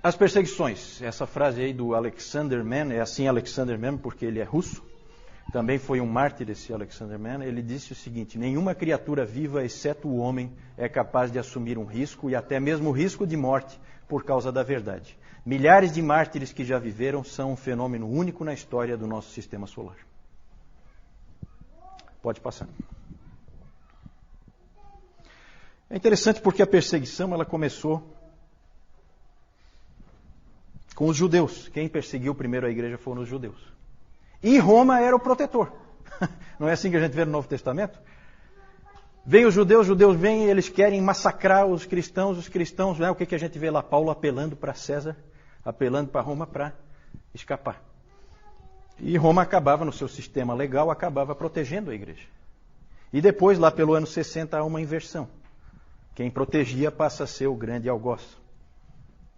As perseguições. Essa frase aí do Alexander Mann, é assim Alexander Mann porque ele é russo. Também foi um mártir esse Alexander Mann. Ele disse o seguinte: nenhuma criatura viva, exceto o homem, é capaz de assumir um risco, e até mesmo o risco de morte, por causa da verdade. Milhares de mártires que já viveram são um fenômeno único na história do nosso sistema solar. Pode passar. É interessante porque a perseguição ela começou com os judeus. Quem perseguiu primeiro a igreja foram os judeus. E Roma era o protetor. Não é assim que a gente vê no Novo Testamento? Vem os judeus vêm e eles querem massacrar os cristãos, né? O que a gente vê lá? Paulo apelando para César, apelando para Roma para escapar. E Roma acabava, no seu sistema legal, acabava protegendo a igreja. E depois, lá pelo ano 60, há uma inversão. Quem protegia passa a ser o grande algoz.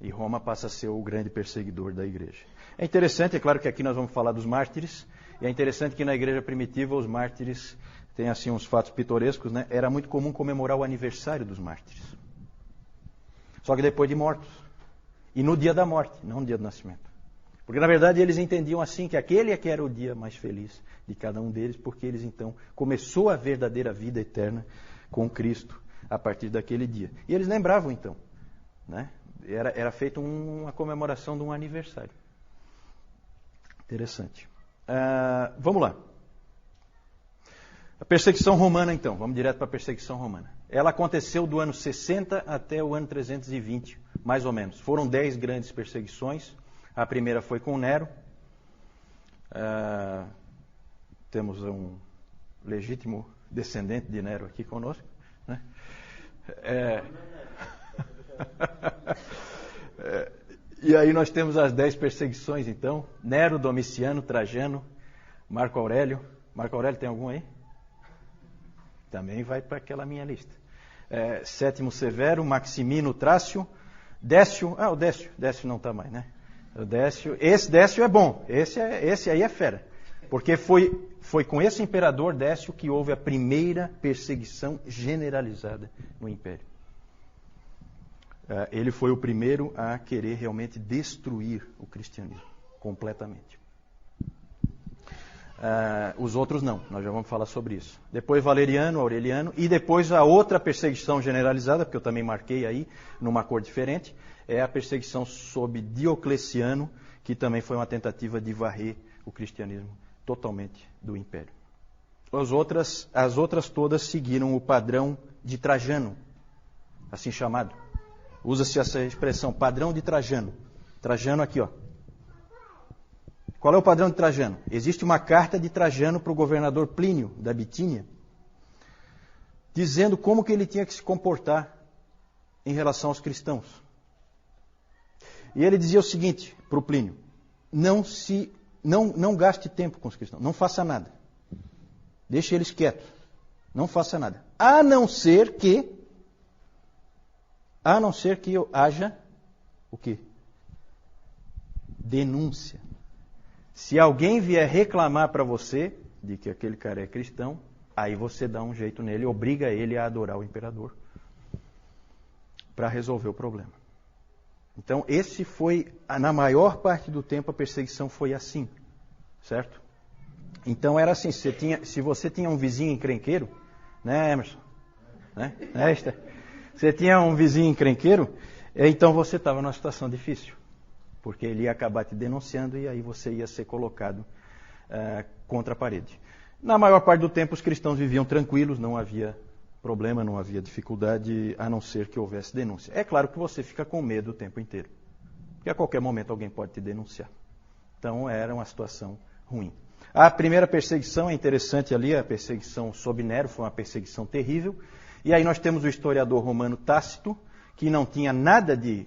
E Roma passa a ser o grande perseguidor da igreja. É interessante, é claro que aqui nós vamos falar dos mártires, e é interessante que na igreja primitiva os mártires têm assim uns fatos pitorescos, né? Era muito comum comemorar o aniversário dos mártires. Só que depois de mortos. E no dia da morte, não no dia do nascimento. Porque na verdade eles entendiam assim que aquele é que era o dia mais feliz de cada um deles, porque eles então começou a verdadeira vida eterna com Cristo a partir daquele dia. E eles lembravam então, né? Era feita uma comemoração de um aniversário. Interessante. Vamos lá. A perseguição romana, então. Vamos direto para a perseguição romana. Ela aconteceu do ano 60 até o ano 320, mais ou menos. Foram 10 grandes perseguições. A primeira foi com Nero. Temos um legítimo descendente de Nero aqui conosco, né? E aí nós temos as 10 perseguições, então. Nero, Domiciano, Trajano, Marco Aurélio. Marco Aurélio tem algum aí? Também vai para aquela minha lista. Sétimo Severo, Maximino, Trácio, Décio. O Décio. Décio não está mais, né? O Décio. Esse Décio é bom. Esse aí é fera. Porque foi com esse imperador Décio que houve a primeira perseguição generalizada no Império. Ele foi o primeiro a querer realmente destruir o cristianismo completamente. Os outros não, nós já vamos falar sobre isso. Depois Valeriano, Aureliano, e depois a outra perseguição generalizada, porque eu também marquei aí, numa cor diferente, é a perseguição sob Diocleciano, que também foi uma tentativa de varrer o cristianismo totalmente do Império. As outras todas seguiram o padrão de Trajano, assim chamado. Usa-se essa expressão, padrão de Trajano. Trajano aqui, ó. Qual é o padrão de Trajano? Existe uma carta de Trajano para o governador Plínio, da Bitínia, dizendo como que ele tinha que se comportar em relação aos cristãos. E ele dizia o seguinte para o Plínio: não gaste tempo com os cristãos, não faça nada. Deixe eles quietos, não faça nada. A não ser que haja o quê? Denúncia. Se alguém vier reclamar para você de que aquele cara é cristão, aí você dá um jeito nele, obriga ele a adorar o imperador para resolver o problema. Então, esse foi, na maior parte do tempo, a perseguição foi assim, certo? Então, era assim, se você tinha um vizinho encrenqueiro, né, Emerson? Né? Você tinha um vizinho encrenqueiro, então você estava numa situação difícil, porque ele ia acabar te denunciando e aí você ia ser colocado contra a parede. Na maior parte do tempo, os cristãos viviam tranquilos, não havia problema, não havia dificuldade, a não ser que houvesse denúncia. É claro que você fica com medo o tempo inteiro, porque a qualquer momento alguém pode te denunciar. Então, era uma situação ruim. A primeira perseguição é interessante ali, a perseguição sob Nero, foi uma perseguição terrível. E aí nós temos o historiador romano Tácito, que não tinha nada de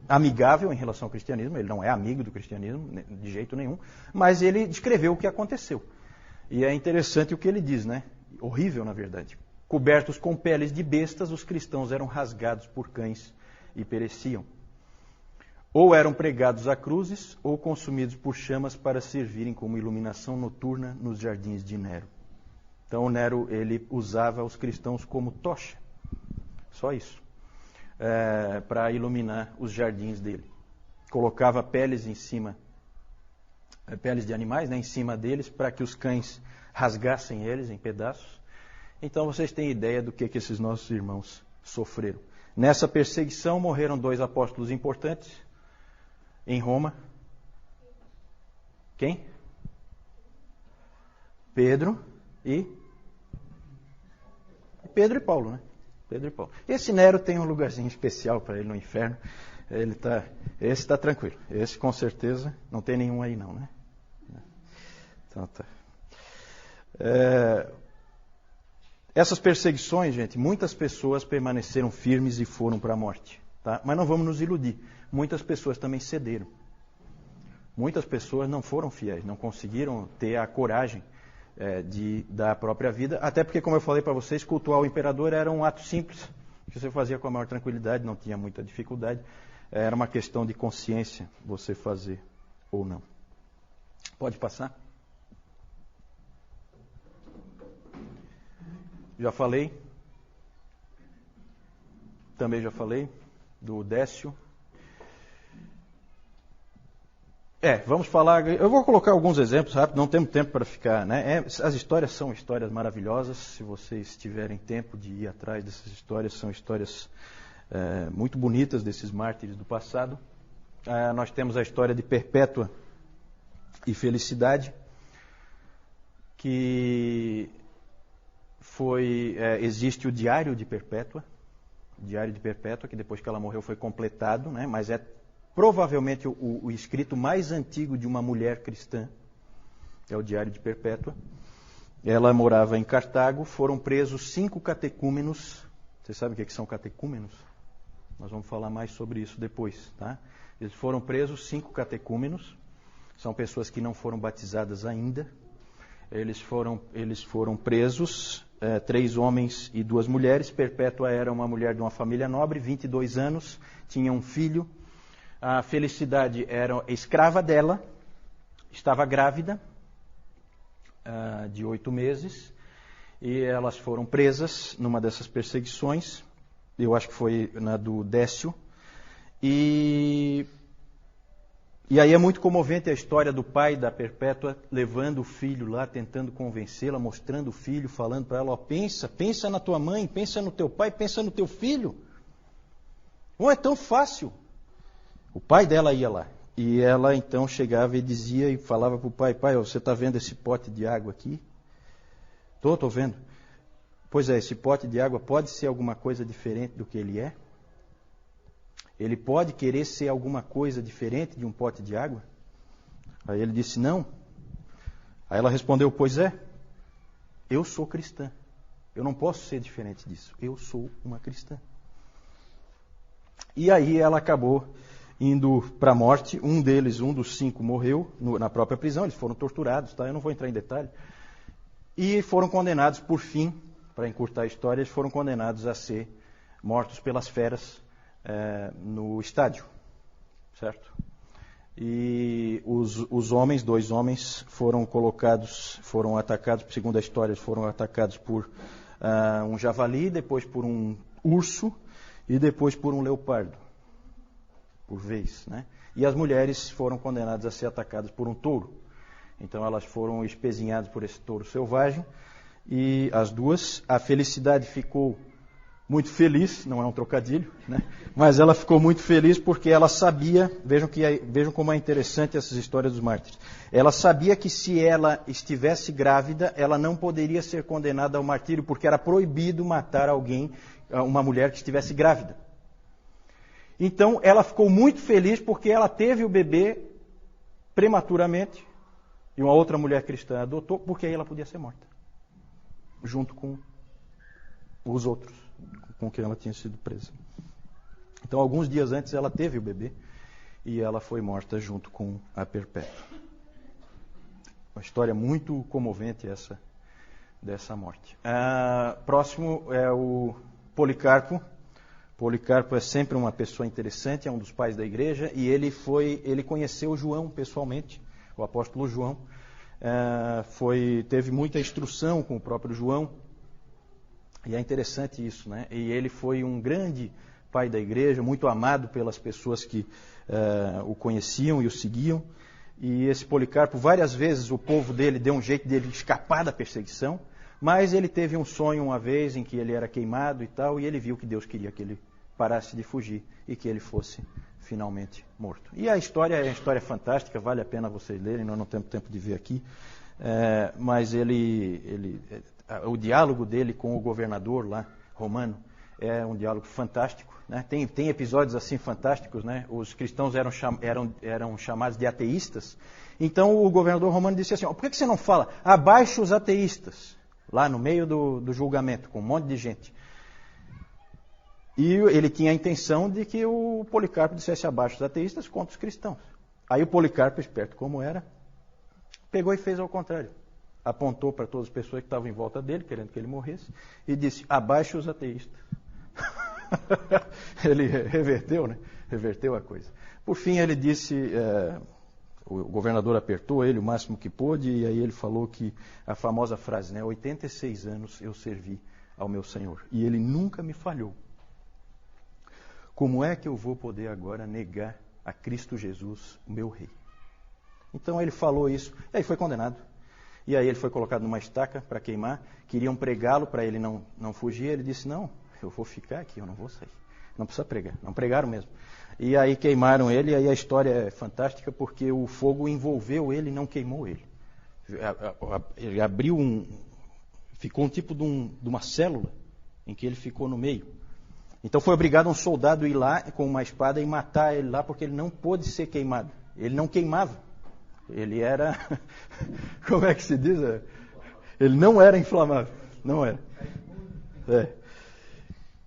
amigável em relação ao cristianismo, ele não é amigo do cristianismo, de jeito nenhum, mas ele descreveu o que aconteceu. E é interessante o que ele diz, né? Horrível, na verdade. Cobertos com peles de bestas, os cristãos eram rasgados por cães e pereciam. Ou eram pregados a cruzes, ou consumidos por chamas para servirem como iluminação noturna nos jardins de Nero. Então o Nero, ele usava os cristãos como tocha, só isso, para iluminar os jardins dele. Colocava peles em cima, peles de animais, né, em cima deles, para que os cães rasgassem eles em pedaços. Então vocês têm ideia do que esses nossos irmãos sofreram. Nessa perseguição morreram 2 apóstolos importantes em Roma. Quem? Pedro e Paulo, né? Pedro e Paulo. Esse Nero tem um lugarzinho especial para ele no inferno. Esse está tranquilo. Esse com certeza não tem nenhum aí não, né? Então tá. Essas perseguições, gente, muitas pessoas permaneceram firmes e foram para a morte. Tá? Mas não vamos nos iludir. Muitas pessoas também cederam. Muitas pessoas não foram fiéis, não conseguiram ter a coragem de dar a própria vida. Até porque, como eu falei para vocês, cultuar o imperador era um ato simples, que você fazia com a maior tranquilidade, não tinha muita dificuldade. Era uma questão de consciência você fazer ou não. Pode passar? Já falei. Também já falei do Décio. Vamos falar. Eu vou colocar alguns exemplos rápidos, não temos tempo para ficar, né? As histórias são histórias maravilhosas. Se vocês tiverem tempo de ir atrás dessas histórias, são histórias muito bonitas desses mártires do passado. Nós temos a história de Perpétua e Felicidade, que existe o Diário de Perpétua. O Diário de Perpétua, que depois que ela morreu foi completado, né? Mas é provavelmente o escrito mais antigo de uma mulher cristã. É o Diário de Perpétua. Ela morava em Cartago. Foram presos 5 catecúmenos. Vocês sabem o que são catecúmenos? Nós vamos falar mais sobre isso depois, tá? Eles foram presos 5 catecúmenos. São pessoas que não foram batizadas ainda. Eles foram presos, 3 homens e 2 mulheres. Perpétua era uma mulher de uma família nobre, 22 anos, tinha um filho. A Felicidade era escrava dela, estava grávida de 8 meses, e elas foram presas numa dessas perseguições. Eu acho que foi na do Décio. E aí é muito comovente a história do pai da Perpétua levando o filho lá, tentando convencê-la, mostrando o filho, falando para ela, pensa na tua mãe, pensa no teu pai, pensa no teu filho. Não é tão fácil. O pai dela ia lá. E ela então chegava e dizia e falava para o pai, você está vendo esse pote de água aqui? Estou vendo. Pois esse pote de água pode ser alguma coisa diferente do que ele é? Ele pode querer ser alguma coisa diferente de um pote de água? Aí ele disse, não. Aí ela respondeu, pois é, eu sou cristã. Eu não posso ser diferente disso. Eu sou uma cristã. E aí ela acabou indo para a morte. Um dos 5 morreu na própria prisão. Eles foram torturados, tá? Eu não vou entrar em detalhe. E foram condenados, por fim, para encurtar a história, eles foram condenados a ser mortos pelas feras no estádio, certo? E os homens, 2 homens, foram atacados, segundo a história, foram atacados por um javali, depois por um urso e depois por um leopardo, por vez, né? E as mulheres foram condenadas a ser atacadas por um touro. Então elas foram espezinhadas por esse touro selvagem, e as 2, a Felicidade ficou muito feliz, não é um trocadilho, né? Mas ela ficou muito feliz porque ela sabia, vejam como é interessante essas histórias dos mártires. Ela sabia que se ela estivesse grávida, ela não poderia ser condenada ao martírio, porque era proibido matar alguém, uma mulher que estivesse grávida. Então ela ficou muito feliz porque ela teve o bebê prematuramente, e uma outra mulher cristã adotou, porque aí ela podia ser morta, junto com os outros com quem ela tinha sido presa. Então, alguns dias antes, ela teve o bebê e ela foi morta junto com a Perpétua. Uma história muito comovente essa dessa morte. Próximo é o Policarpo. Policarpo é sempre uma pessoa interessante, é um dos pais da igreja, e ele conheceu João pessoalmente, o apóstolo João. teve muita instrução com o próprio João. E é interessante isso, né? E ele foi um grande pai da igreja, muito amado pelas pessoas que o conheciam e o seguiam. E esse Policarpo, várias vezes o povo dele deu um jeito dele escapar da perseguição, mas ele teve um sonho uma vez em que ele era queimado e tal, e ele viu que Deus queria que ele parasse de fugir e que ele fosse finalmente morto. E a história é uma história fantástica, vale a pena vocês lerem, nós não temos tempo de ver aqui, mas o diálogo dele com o governador lá, romano, é um diálogo fantástico, né? Tem episódios assim fantásticos, né? Os cristãos eram chamados de ateístas. Então o governador romano disse assim: por que você não fala abaixo os ateístas? Lá no meio do julgamento, com um monte de gente. E ele tinha a intenção de que o Policarpo dissesse abaixo os ateístas contra os cristãos. Aí o Policarpo, esperto como era, pegou e fez ao contrário. Apontou para todas as pessoas que estavam em volta dele, querendo que ele morresse, e disse: abaixo os ateístas. Ele reverteu, né? Reverteu a coisa. Por fim, ele disse, o governador apertou ele o máximo que pôde, e aí ele falou que a famosa frase, né? 86 anos eu servi ao meu Senhor, e ele nunca me falhou. Como é que eu vou poder agora negar a Cristo Jesus, o meu rei? Então ele falou isso, e aí foi condenado. E aí ele foi colocado numa estaca para queimar, queriam pregá-lo para ele não fugir, ele disse: não, eu vou ficar aqui, eu não vou sair. Não precisa pregar. Não pregaram mesmo. E aí queimaram ele, e aí a história é fantástica porque o fogo envolveu ele e não queimou ele. Ele abriu ficou um tipo de uma célula em que ele ficou no meio. Então foi obrigado um soldado a ir lá com uma espada e matar ele lá, porque ele não pôde ser queimado. Ele não queimava. Ele era, como é que se diz? Ele não era inflamável. Não era.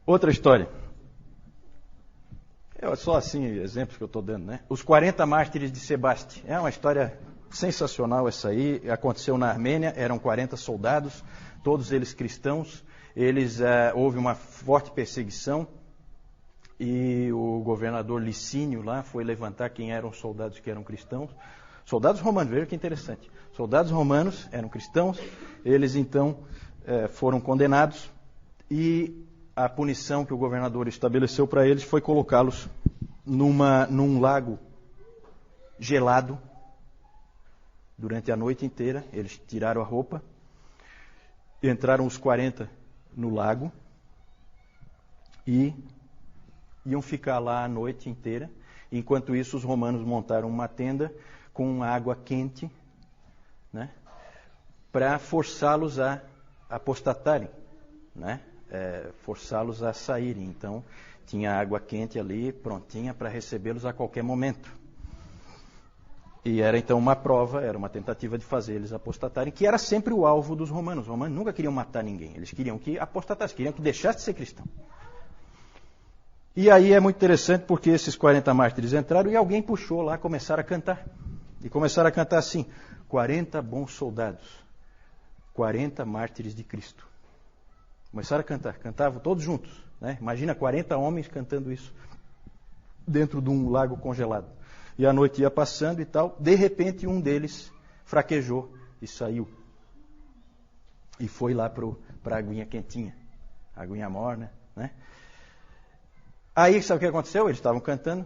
Outra história. Só assim, exemplos que eu estou dando, né? Os 40 mártires de Sebaste. É uma história sensacional essa aí. Aconteceu na Armênia, eram 40 soldados, todos eles cristãos. Houve uma forte perseguição e o governador Licínio lá foi levantar quem eram os soldados que eram cristãos. Soldados romanos, veja que interessante. Soldados romanos eram cristãos, eles então foram condenados e a punição que o governador estabeleceu para eles foi colocá-los num lago gelado durante a noite inteira. Eles tiraram a roupa, entraram os 40 no lago e iam ficar lá a noite inteira. Enquanto isso, os romanos montaram uma tenda com água quente, né, para forçá-los a apostatarem, né? Forçá-los a saírem. Então, tinha água quente ali, prontinha para recebê-los a qualquer momento. E era então uma prova, era uma tentativa de fazer eles apostatarem, que era sempre o alvo dos romanos. Os romanos nunca queriam matar ninguém, eles queriam que apostatassem, queriam que deixasse de ser cristão. E aí é muito interessante porque esses 40 mártires entraram e alguém puxou lá, começaram a cantar. E começaram a cantar assim: 40 bons soldados, 40 mártires de Cristo. Começaram a cantar, cantavam todos juntos, né? Imagina 40 homens cantando isso dentro de um lago congelado. E a noite ia passando e tal, de repente um deles fraquejou e saiu. E foi lá para a aguinha quentinha, a aguinha morna, né? Aí sabe o que aconteceu? Eles estavam cantando,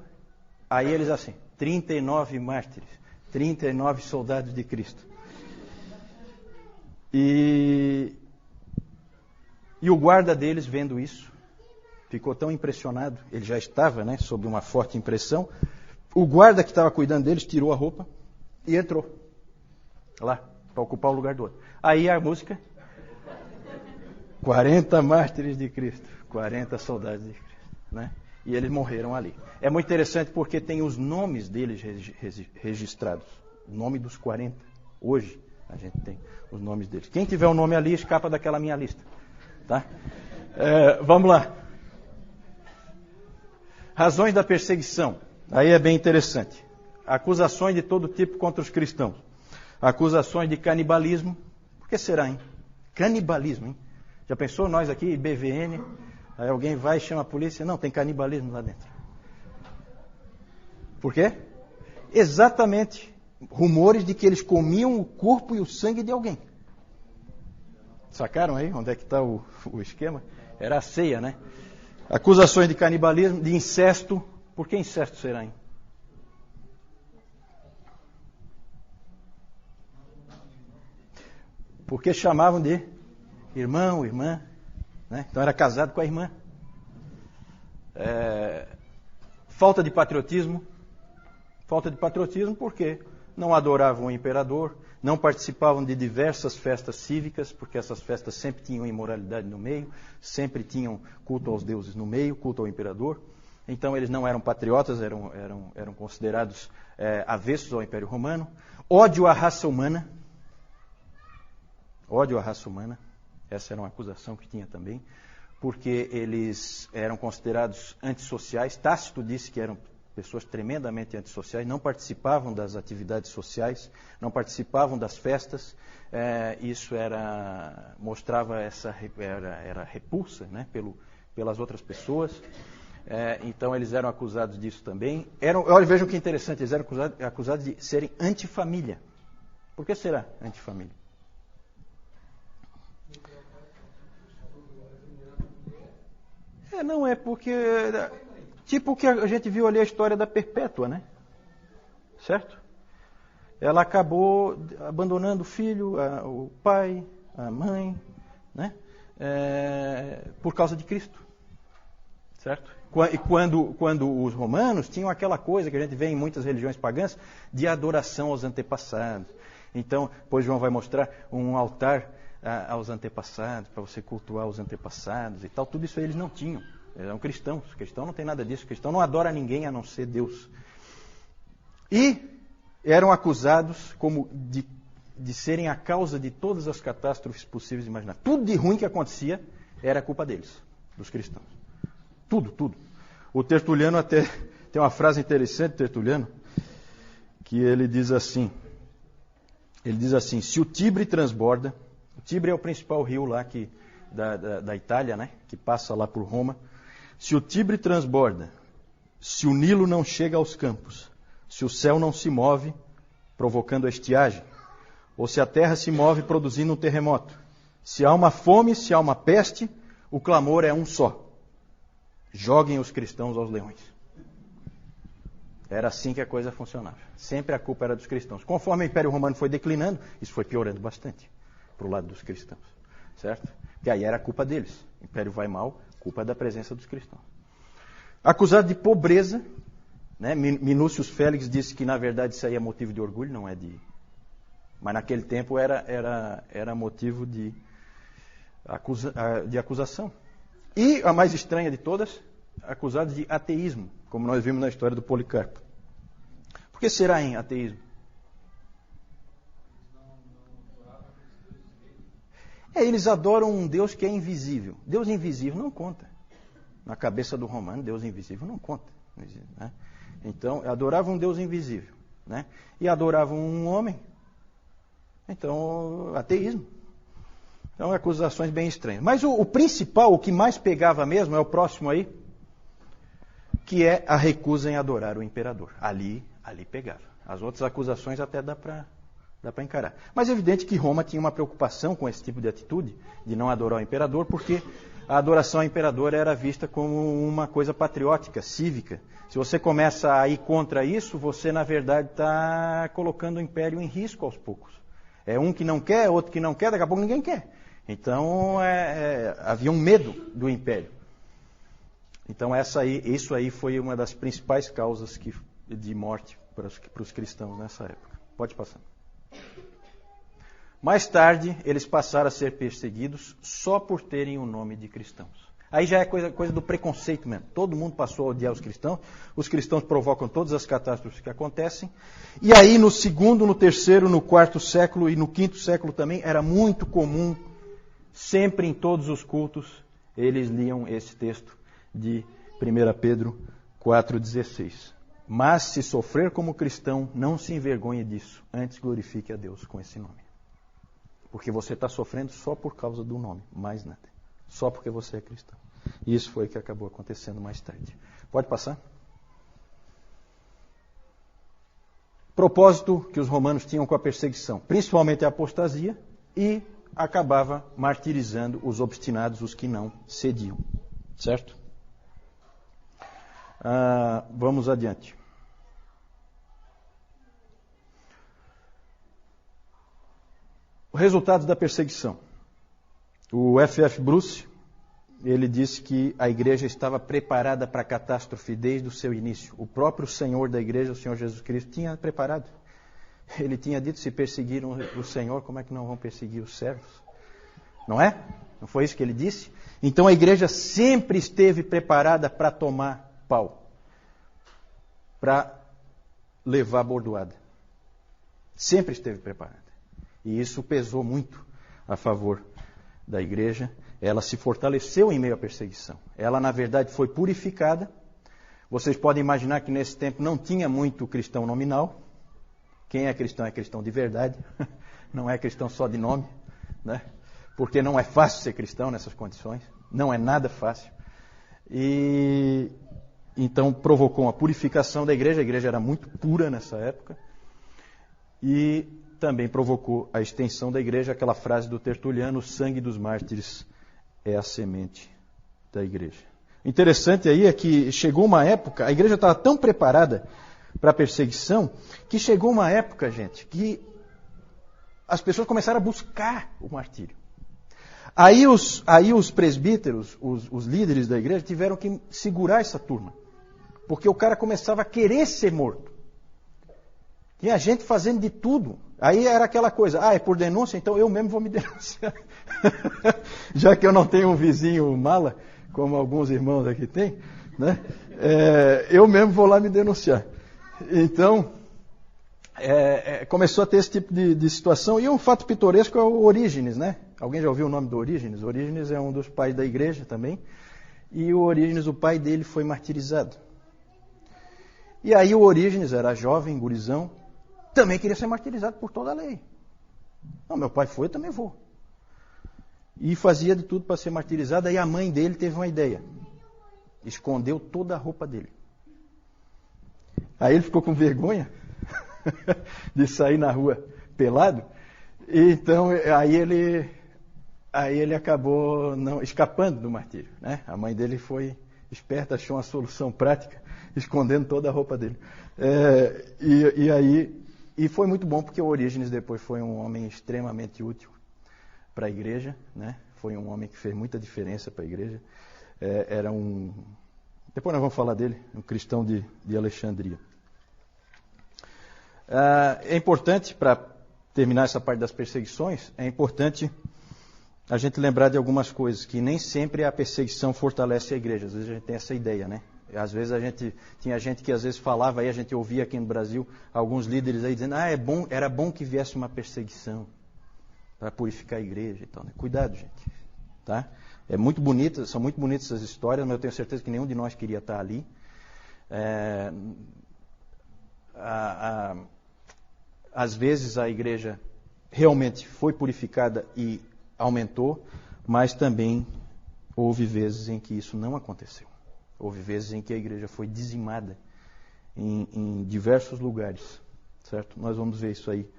aí eles assim, 39 mártires, 39 soldados de Cristo. E o guarda deles, vendo isso, ficou tão impressionado, ele já estava, né, sob uma forte impressão. O guarda que estava cuidando deles tirou a roupa e entrou lá, para ocupar o lugar do outro. Aí a música, 40 mártires de Cristo, 40 soldados de Cristo, né? E eles morreram ali. É muito interessante porque tem os nomes deles registrados, o nome dos 40. Hoje a gente tem os nomes deles. Quem tiver o nome ali, escapa daquela minha lista. Tá? Vamos lá. Razões da perseguição. Aí é bem interessante. Acusações de todo tipo contra os cristãos. Acusações de canibalismo. Por que será, hein? Canibalismo, hein? Já pensou nós aqui, BVN, aí alguém vai e chama a polícia? Não, tem canibalismo lá dentro. Por quê? Exatamente rumores de que eles comiam o corpo e o sangue de alguém. Sacaram aí onde é que está o esquema? Era a ceia, né? Acusações de canibalismo, de incesto. Por que incesto será, hein? Porque chamavam de irmão, irmã, né? Então era casado com a irmã. Falta de patriotismo. Falta de patriotismo porque não adoravam o imperador, não participavam de diversas festas cívicas, porque essas festas sempre tinham imoralidade no meio, sempre tinham culto aos deuses no meio, culto ao imperador. Então eles não eram patriotas, eram considerados avessos ao Império Romano. Ódio à raça humana. Ódio à raça humana. Essa era uma acusação que tinha também, porque eles eram considerados antissociais. Tácito disse que eram pessoas tremendamente antissociais, não participavam das atividades sociais, não participavam das festas. Isso mostrava era repulsa, né, pelas outras pessoas. Então eles eram acusados disso também. Olha, vejam que interessante, eles eram acusados de serem antifamília. Por que será antifamília? Não é porque... Tipo o que a gente viu ali a história da Perpétua, né? Certo? Ela acabou abandonando o filho, o pai, a mãe, né? Por causa de Cristo. Certo? E quando os romanos tinham aquela coisa que a gente vê em muitas religiões pagãs, de adoração aos antepassados. Então, depois João vai mostrar um altar aos antepassados, para você cultuar os antepassados e tal. Tudo isso aí eles não tinham. Eles eram cristãos. O cristão não tem nada disso. O cristão não adora ninguém a não ser Deus. E eram acusados como de serem a causa de todas as catástrofes possíveis e imagináveis. Tudo de ruim que acontecia era culpa deles, dos cristãos. Tudo. O Tertuliano até tem uma frase interessante, Tertuliano, que ele diz assim, se o Tibre transborda, o Tibre é o principal rio lá da Itália, né, que passa lá por Roma. Se o Tibre transborda, se o Nilo não chega aos campos, se o céu não se move, provocando a estiagem, ou se a terra se move produzindo um terremoto, se há uma fome, se há uma peste, o clamor é um só. Joguem os cristãos aos leões. Era assim que a coisa funcionava. Sempre a culpa era dos cristãos. Conforme o Império Romano foi declinando, isso foi piorando bastante para o lado dos cristãos. Certo? Que aí era a culpa deles. O Império vai mal, culpa da presença dos cristãos. Acusado de pobreza, né? Minúcius Félix disse que na verdade isso aí é motivo de orgulho, não é de... Mas naquele tempo era motivo de acusação. E a mais estranha de todas, acusado de ateísmo, como nós vimos na história do Policarpo. Por que será em ateísmo? Eles adoram um Deus que é invisível. Deus invisível não conta. Na cabeça do romano, Deus invisível não conta. Né? Então, adoravam um Deus invisível. Né? E adoravam um homem. Então, ateísmo. Então, acusações bem estranhas. Mas o principal, o que mais pegava mesmo, é o próximo aí, que é a recusa em adorar o imperador. Ali pegava. As outras acusações até dá para encarar. Mas é evidente que Roma tinha uma preocupação com esse tipo de atitude, de não adorar o imperador, porque a adoração ao imperador era vista como uma coisa patriótica, cívica. Se você começa a ir contra isso, você, na verdade, está colocando o império em risco aos poucos. É um que não quer, outro que não quer, daqui a pouco ninguém quer. Então, havia um medo do império. Então, isso aí foi uma das principais causas de morte para os cristãos nessa época. Pode passar. Mais tarde, eles passaram a ser perseguidos só por terem o nome de cristãos. Aí já é coisa do preconceito mesmo. Todo mundo passou a odiar os cristãos provocam todas as catástrofes que acontecem. E aí, no segundo, no terceiro, no quarto século e no quinto século também, era muito comum, sempre em todos os cultos, eles liam esse texto de 1 Pedro 4,16. Mas se sofrer como cristão, não se envergonhe disso, antes glorifique a Deus com esse nome. Porque você está sofrendo só por causa do nome, mais nada. Só porque você é cristão. E isso foi o que acabou acontecendo mais tarde. Pode passar? propósito que os romanos tinham com a perseguição, principalmente a apostasia, e acabava martirizando os obstinados, os que não cediam. Certo? Vamos adiante. Os resultados da perseguição. O F.F. Bruce, ele disse que a igreja estava preparada para a catástrofe desde o seu início. O próprio Senhor da igreja, o Senhor Jesus Cristo, tinha preparado. Ele tinha dito, se perseguiram o Senhor, como é que não vão perseguir os servos? Não é? Não foi isso que ele disse? Então a igreja sempre esteve preparada para tomar pau, para levar a bordoada. Sempre esteve preparada. E isso pesou muito a favor da igreja. Ela se fortaleceu em meio à perseguição. Ela, na verdade, foi purificada. Vocês podem imaginar que nesse tempo não tinha muito cristão nominal. Quem é cristão de verdade. Não é cristão só de nome, né? Porque não é fácil ser cristão nessas condições. Não é nada fácil. E então provocou uma purificação da igreja. A igreja era muito pura nessa época. E também provocou a extensão da igreja, aquela frase do Tertuliano, o sangue dos mártires é a semente da igreja. O interessante aí é que chegou uma época, a igreja estava tão preparada para a perseguição, que chegou uma época, gente, que as pessoas começaram a buscar o martírio. Aí os presbíteros, os líderes da igreja, tiveram que segurar essa turma, porque o cara começava a querer ser morto. Tinha gente fazendo de tudo. Aí era aquela coisa, é por denúncia, então eu mesmo vou me denunciar. Já que eu não tenho um vizinho mala, como alguns irmãos aqui têm, né? Eu mesmo vou lá me denunciar. Então, começou a ter esse tipo de situação. E um fato pitoresco é o Orígenes, né? Alguém já ouviu o nome do Orígenes? Orígenes é um dos pais da igreja também. E o Orígenes, o pai dele, foi martirizado. E aí o Orígenes era jovem, gurizão, também queria ser martirizado por toda a lei. Não, meu pai foi, eu também vou. E fazia de tudo para ser martirizado. Aí a mãe dele teve uma ideia. Escondeu toda a roupa dele. Aí ele ficou com vergonha de sair na rua pelado. Então, aí ele acabou escapando do martírio, né? A mãe dele foi esperta, achou uma solução prática, escondendo toda a roupa dele. E foi muito bom, porque o Orígenes depois foi um homem extremamente útil para a igreja, né? Foi um homem que fez muita diferença para a igreja. Depois nós vamos falar dele, um cristão de Alexandria. É importante, para terminar essa parte das perseguições, é importante a gente lembrar de algumas coisas, que nem sempre a perseguição fortalece a igreja. Às vezes a gente tem essa ideia, né? Às vezes tinha gente que às vezes falava, aí a gente ouvia aqui no Brasil, alguns líderes aí dizendo, era bom que viesse uma perseguição para purificar a igreja e tal, né? Cuidado, gente, tá? São muito bonitas essas histórias, mas eu tenho certeza que nenhum de nós queria estar ali. Às vezes a igreja realmente foi purificada e aumentou, mas também houve vezes em que isso não aconteceu. Houve vezes em que a igreja foi dizimada em diversos lugares, certo? Nós vamos ver isso aí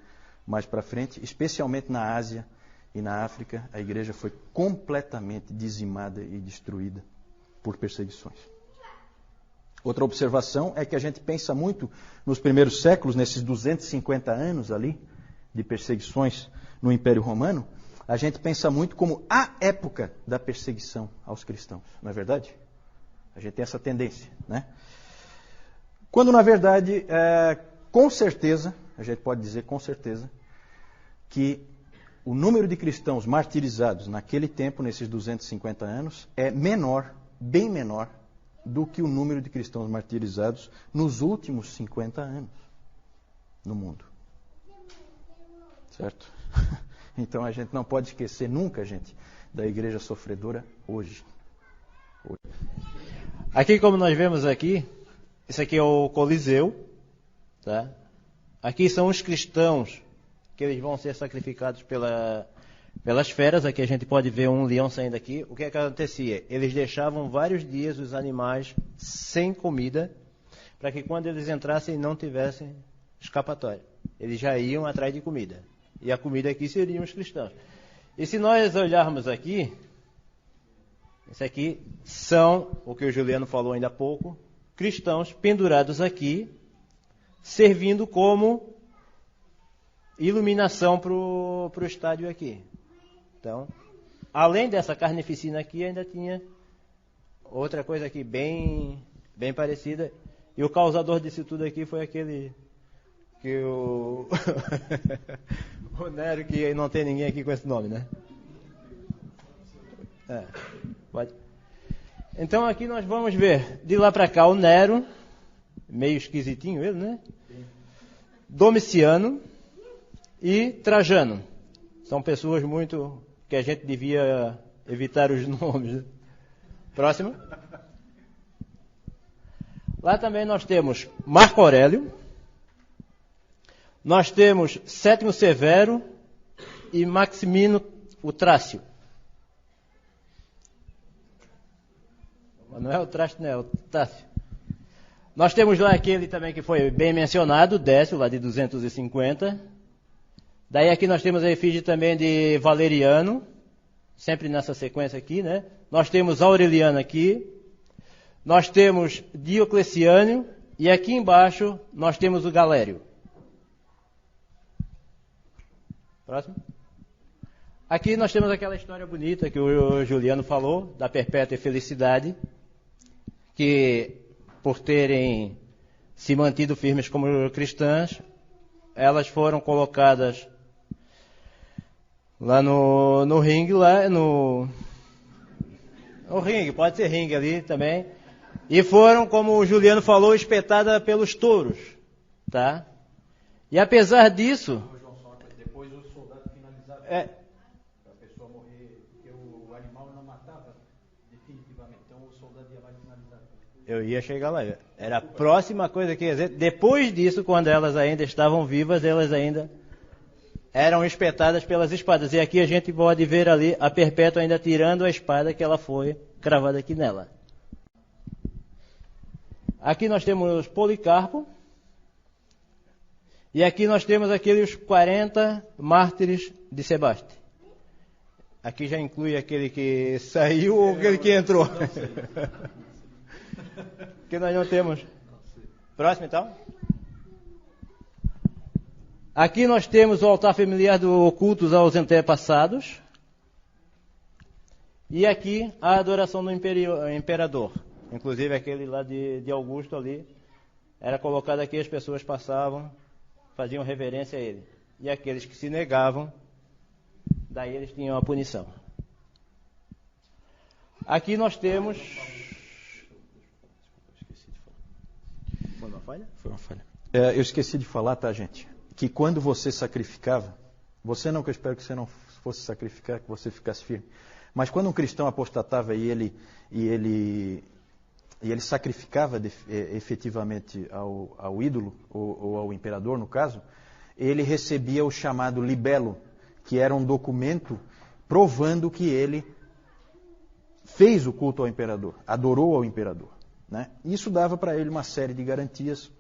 mais para frente, especialmente na Ásia e na África, a igreja foi completamente dizimada e destruída por perseguições. Outra observação é que a gente pensa muito nos primeiros séculos, nesses 250 anos ali de perseguições no Império Romano, a gente pensa muito como a época da perseguição aos cristãos, não é verdade? A gente tem essa tendência, né? Quando, na verdade, com certeza, a gente pode dizer com certeza, que o número de cristãos martirizados naquele tempo, nesses 250 anos, é menor, bem menor, do que o número de cristãos martirizados nos últimos 50 anos no mundo. Certo? Então a gente não pode esquecer nunca, gente, da igreja sofredora hoje. Aqui, como nós vemos aqui, esse aqui é o Coliseu, tá? Aqui são os cristãos que eles vão ser sacrificados pelas feras. Aqui a gente pode ver um leão saindo aqui. O que acontecia? Eles deixavam vários dias os animais sem comida, para que quando eles entrassem não tivessem escapatória. Eles já iam atrás de comida. E a comida aqui seriam os cristãos. E se nós olharmos aqui, isso aqui são, o que o Juliano falou ainda há pouco, cristãos pendurados aqui, servindo como iluminação para o estádio aqui. Então, além dessa carnificina aqui, ainda tinha outra coisa aqui bem parecida. E o causador disso tudo aqui foi aquele que o o Nero, que não tem ninguém aqui com esse nome, né? Pode. Então aqui nós vamos ver, de lá para cá, o Nero, meio esquisitinho ele, né? Domiciano e Trajano. São pessoas muito que a gente devia evitar os nomes. Né? Próximo. Lá também nós temos Marco Aurélio, nós temos Sétimo Severo e Maximino o Trácio. Não é o Trácio, não é o Trácio. Nós temos lá aquele também que foi bem mencionado, Décio, lá de 250. Daí aqui nós temos a efígie também de Valeriano, sempre nessa sequência aqui, né? Nós temos Aureliano aqui. Nós temos Diocleciano e aqui embaixo nós temos o Galério. Próximo. Aqui nós temos aquela história bonita que o Juliano falou, da perpétua felicidade, que por terem se mantido firmes como cristãs, elas foram colocadas lá no ringue, lá no ringue, pode ser ringue ali também. E foram, como o Juliano falou, espetadas pelos touros, tá? E apesar disso... Depois o soldado finalizava. Para a pessoa morrer, porque o animal não matava definitivamente. Então o soldado ia lá e finalizava. Eu ia chegar lá. Era a próxima coisa que ia dizer. Depois disso, quando elas ainda estavam vivas, elas ainda eram espetadas pelas espadas. E aqui a gente pode ver ali a Perpétua ainda tirando a espada que ela foi cravada aqui nela. Aqui nós temos Policarpo. E aqui nós temos aqueles 40 mártires de Sebaste. Aqui já inclui aquele que saiu ou aquele que entrou. Que nós não temos. Próximo então. Aqui nós temos o altar familiar do cultos aos antepassados. E aqui a adoração do imperador. Inclusive aquele lá de Augusto ali. Era colocado aqui, as pessoas passavam, faziam reverência a ele. E aqueles que se negavam, daí eles tinham a punição. Aqui nós temos... Foi uma falha? Foi uma falha. Eu esqueci de falar, tá, gente? Que quando você sacrificava, você não, que eu espero que você não fosse sacrificar, que você ficasse firme. Mas quando um cristão apostatava e ele sacrificava efetivamente ao ídolo, ou ao imperador, no caso, ele recebia o chamado libelo, que era um documento provando que ele fez o culto ao imperador, adorou ao imperador. Né? Isso dava para ele uma série de garantias,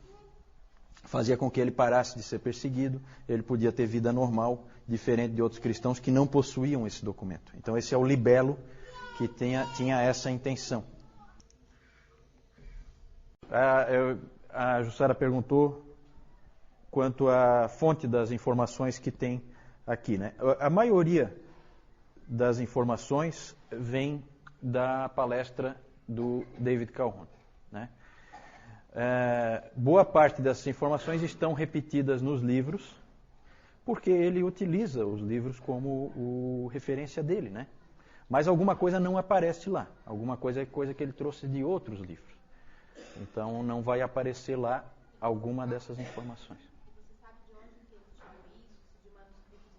fazia com que ele parasse de ser perseguido, ele podia ter vida normal, diferente de outros cristãos que não possuíam esse documento. Então esse é o libelo que tinha essa intenção. A Jussara perguntou quanto à fonte das informações que tem aqui. Né? A maioria das informações vem da palestra do David Calhoun. Né? Boa parte dessas informações estão repetidas nos livros, porque ele utiliza os livros como referência dele. Né? Mas alguma coisa não aparece lá. Alguma coisa é coisa que ele trouxe de outros livros. Então não vai aparecer lá alguma dessas informações. Você sabe de onde ele tirou isso? De manuscritos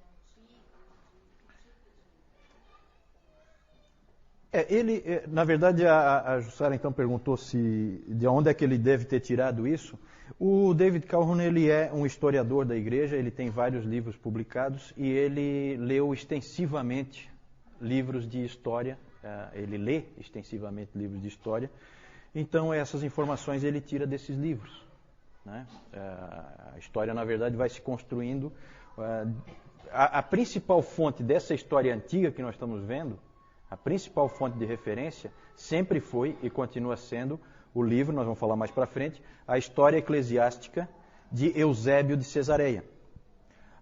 antigos? Na verdade, a Jussara então perguntou de onde é que ele deve ter tirado isso. O David Calhoun, ele é um historiador da igreja, ele tem vários livros publicados e ele leu extensivamente livros de história, ele lê extensivamente livros de história. Então, essas informações ele tira desses livros. né? A história, na verdade, vai se construindo. A principal fonte dessa história antiga que nós estamos vendo, a principal fonte de referência, sempre foi e continua sendo o livro, nós vamos falar mais para frente, a História Eclesiástica de Eusébio de Cesareia.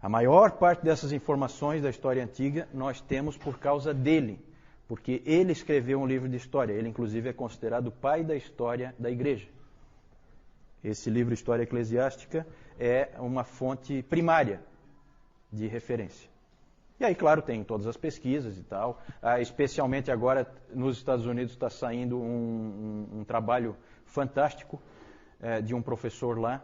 A maior parte dessas informações da história antiga nós temos por causa dele, porque ele escreveu um livro de história. Ele, inclusive, é considerado o pai da história da igreja. Esse livro, História Eclesiástica, é uma fonte primária de referência. E aí, claro, tem todas as pesquisas e tal. Especialmente agora, nos Estados Unidos, está saindo um trabalho fantástico de um professor lá,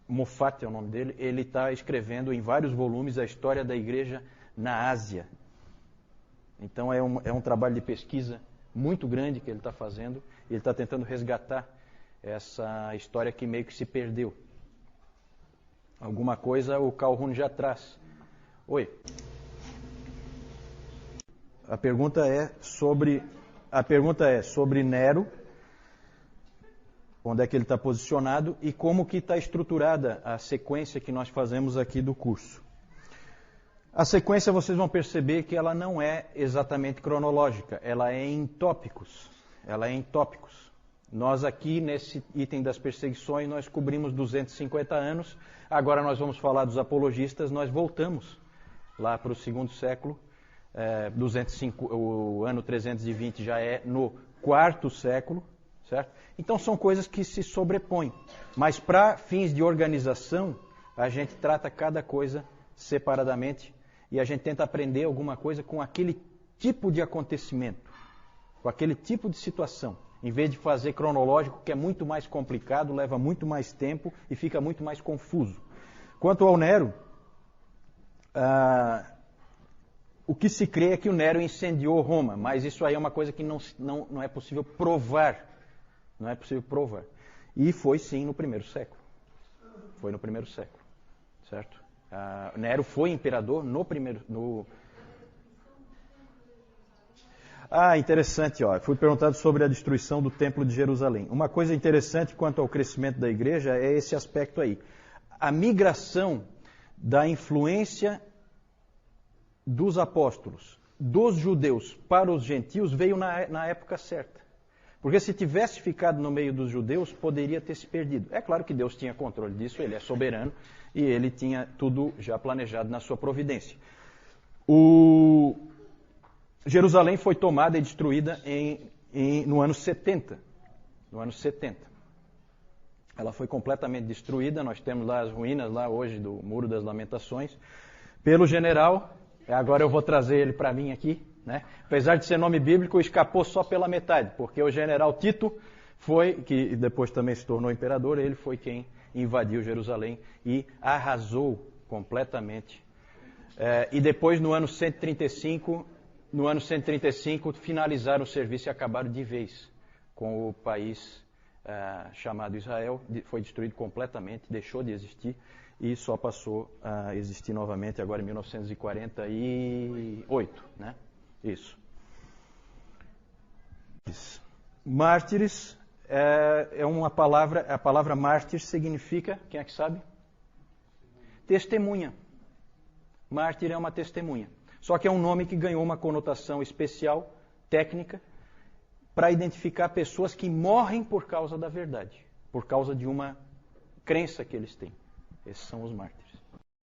Moffat é o nome dele. Ele está escrevendo em vários volumes a história da igreja na Ásia. Então é um trabalho de pesquisa muito grande que ele está fazendo. Ele está tentando resgatar essa história que meio que se perdeu. Alguma coisa o Calhoun já traz. Oi. A pergunta é sobre Nero, onde é que ele está posicionado e como que está estruturada a sequência que nós fazemos aqui do curso. A sequência, vocês vão perceber que ela não é exatamente cronológica, ela é em tópicos. Nós aqui, nesse item das perseguições, nós cobrimos 250 anos, agora nós vamos falar dos apologistas, nós voltamos lá para o segundo século, 205, o ano 320 já é no quarto século, certo? Então são coisas que se sobrepõem, mas para fins de organização, a gente trata cada coisa separadamente e a gente tenta aprender alguma coisa com aquele tipo de acontecimento, com aquele tipo de situação, em vez de fazer cronológico, que é muito mais complicado, leva muito mais tempo e fica muito mais confuso. Quanto ao Nero, o que se crê é que o Nero incendiou Roma, mas isso aí é uma coisa que não é possível provar. Não é possível provar. E foi sim no primeiro século. Foi no primeiro século. Certo? Nero foi imperador no primeiro... interessante. Fui perguntado sobre a destruição do Templo de Jerusalém. Uma coisa interessante quanto ao crescimento da igreja é esse aspecto aí. A migração da influência dos apóstolos, dos judeus para os gentios, veio na época certa. Porque se tivesse ficado no meio dos judeus, poderia ter se perdido. É claro que Deus tinha controle disso, ele é soberano e ele tinha tudo já planejado na sua providência. Jerusalém foi tomada e destruída no ano 70. No ano 70. Ela foi completamente destruída, nós temos lá as ruínas lá hoje do Muro das Lamentações, pelo general, agora eu vou trazer ele para mim aqui, né? Apesar de ser nome bíblico, escapou só pela metade, porque o general Tito que depois também se tornou imperador, ele foi quem invadiu Jerusalém e arrasou completamente. E depois, no ano 135, finalizaram o serviço e acabaram de vez com o país chamado Israel. Foi destruído completamente, deixou de existir e só passou a existir novamente agora em 1948, né? Isso. Mártires é uma palavra, a palavra mártir significa, quem é que sabe? Testemunha. Mártir é uma testemunha. Só que é um nome que ganhou uma conotação especial, técnica, para identificar pessoas que morrem por causa da verdade, por causa de uma crença que eles têm. Esses são os mártires.